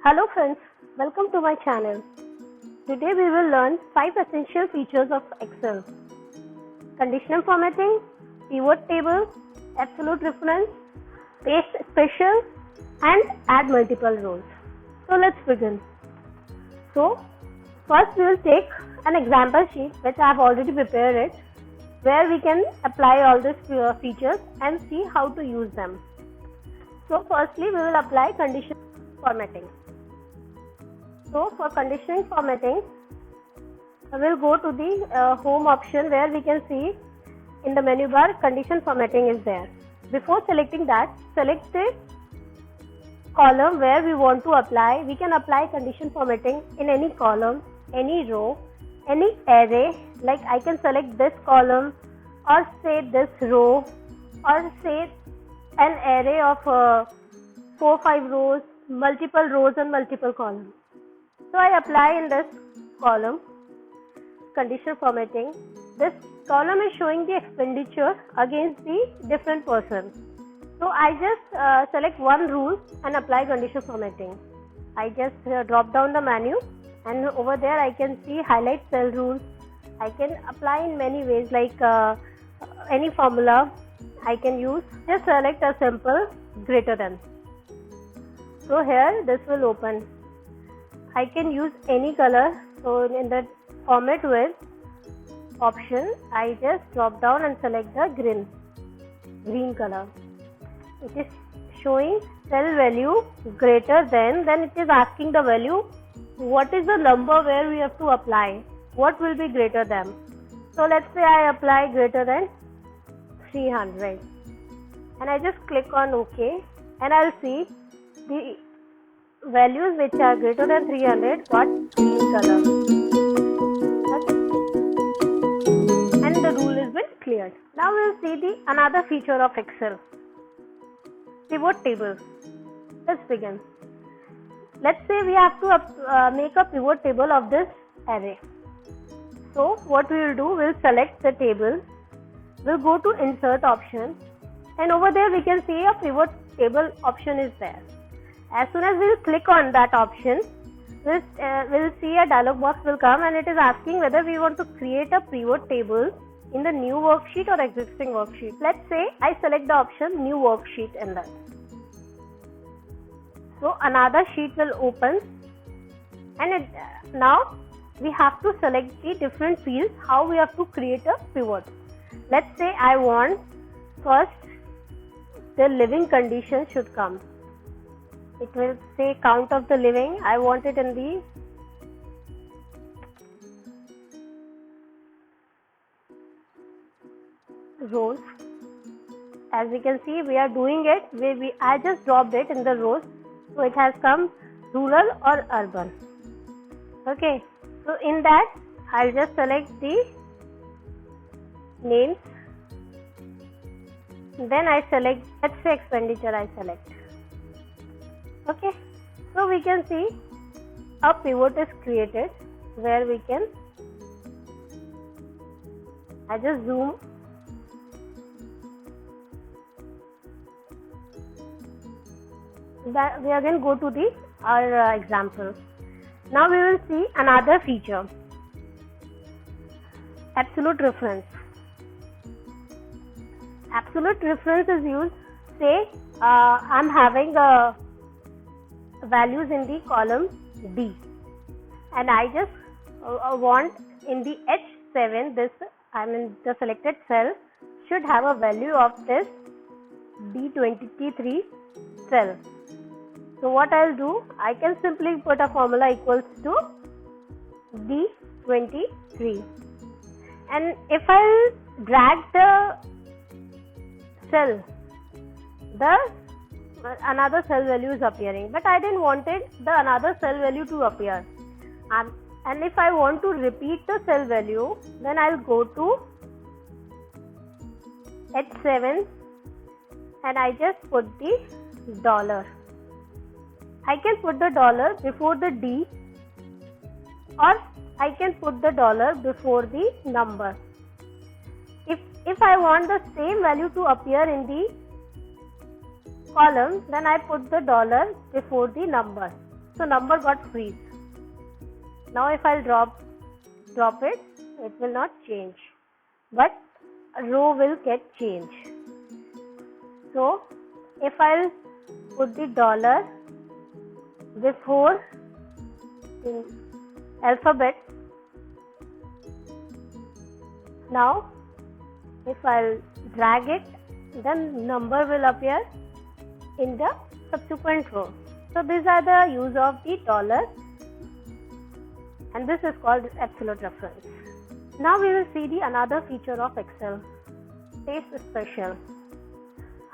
Hello friends, welcome to my channel. Today we will learn 5 essential features of Excel. Conditional formatting, pivot table, absolute reference, paste special and add multiple rows. So let's begin. So first we will take an example sheet which I have already prepared it, where we can apply all these features and see how to use them. So firstly we will apply conditional formatting. So for conditional formatting, I will go to the home option where we can see in the menu bar condition formatting is there. Before selecting that, select the column where we want to apply. We can apply condition formatting in any column, any row, any array. Like I can select this column or say this row or say an array of 4-5 rows, multiple rows and multiple columns. So I apply in this column conditional formatting. This column is showing the expenditure against the different person. So I just select one rule and apply conditional formatting. I just drop down the menu and over there I can see highlight cell rules. I can apply in many ways, like any formula I can use. Just select a simple greater than. So here this will open. I can use any color. So in the format with option, I just drop down and select the green color. It is showing cell value greater than, then it is asking the value what is the number where we have to apply, what will be greater than. So let's say I apply greater than 300 and I just click on OK and I'll see the values which are greater than 300 got green color. Okay. And the rule has been cleared. Now we will see another feature of Excel. Pivot table. Let's begin. Let's say we have to make a pivot table of this array. So what we will do, we'll select the table. We'll go to insert option and over there we can see a pivot table option is there. As soon as we'll click on that option, we'll see a dialog box will come and it is asking whether we want to create a pivot table in the new worksheet or existing worksheet. Let's say I select the option new worksheet in that. So another sheet will open and now we have to select the different fields how we have to create a pivot. Let's say I want first the living condition should come. It will say count of the living. I want it in the rows. As we can see, we are doing it. I just dropped it in the rows. So it has come rural or urban. Okay. So in that, I'll just select the names. Then I select, let's say expenditure I select. Okay, so we can see a pivot is created where we can, I just zoom, that we again go to our example. Now we will see another feature, absolute reference. Absolute reference is used, say I'm having a values in the column D and I just want in the H7 this the selected cell should have a value of this D23 cell. So what I'll do, I can simply put a formula equals to D23 and if I drag the cell, another cell value is appearing, but I didn't want the another cell value to appear. And if I want to repeat the cell value, then I'll go to H7 and I just put the dollar. I can put the dollar before the D or I can put the dollar before the number. If I want the same value to appear in the column, then I put the dollar before the number. So number got freeze. Now if I'll drop it, it will not change, but a row will get changed. So if I'll put the dollar before in alphabet, now if I'll drag it, then number will appear in the subsequent row. So these are the use of the dollar, and this is called absolute reference. Now we will see the another feature of Excel, paste special.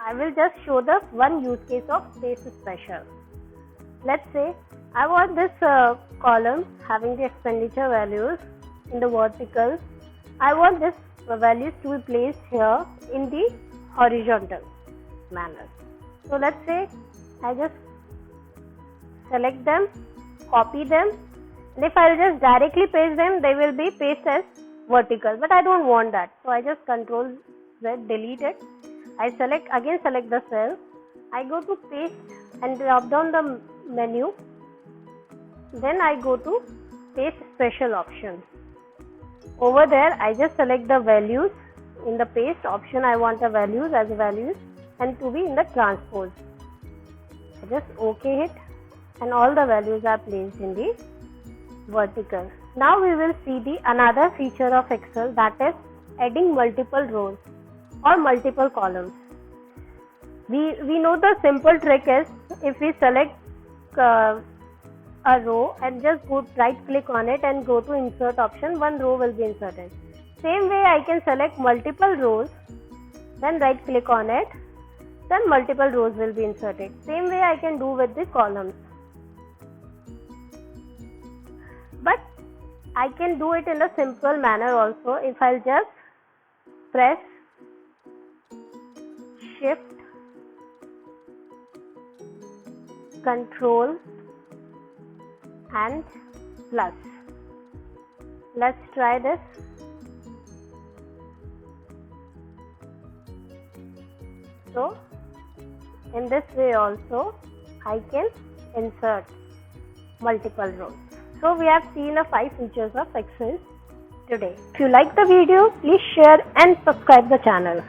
I will just show the one use case of paste special. Let's say I want this column having the expenditure values in the vertical. I want this values to be placed here in the horizontal manner. So let's say I just select them, copy them, and if I will just directly paste them, they will be pasted as vertical, but I don't want that. So I just Ctrl Z, delete it. I select the cell. I go to paste and drop down the menu. Then I go to paste special option. Over there I just select the values. In the paste option I want the values as values and to be in the transpose. I just OK it and all the values are placed in the vertical. Now we will see the another feature of Excel, that is adding multiple rows or multiple columns. We know the simple trick is if we select a row and just go right click on it and go to insert option, one row will be inserted. Same way I can select multiple rows, then right click on it, then multiple rows will be inserted. Same way I can do with the columns. But I can do it in a simple manner also. If I'll just press Shift, Control and plus. Let's try this. So in this way also I can insert multiple rows. So we have seen 5 features of Excel today. If you like the video, please share and subscribe the channel.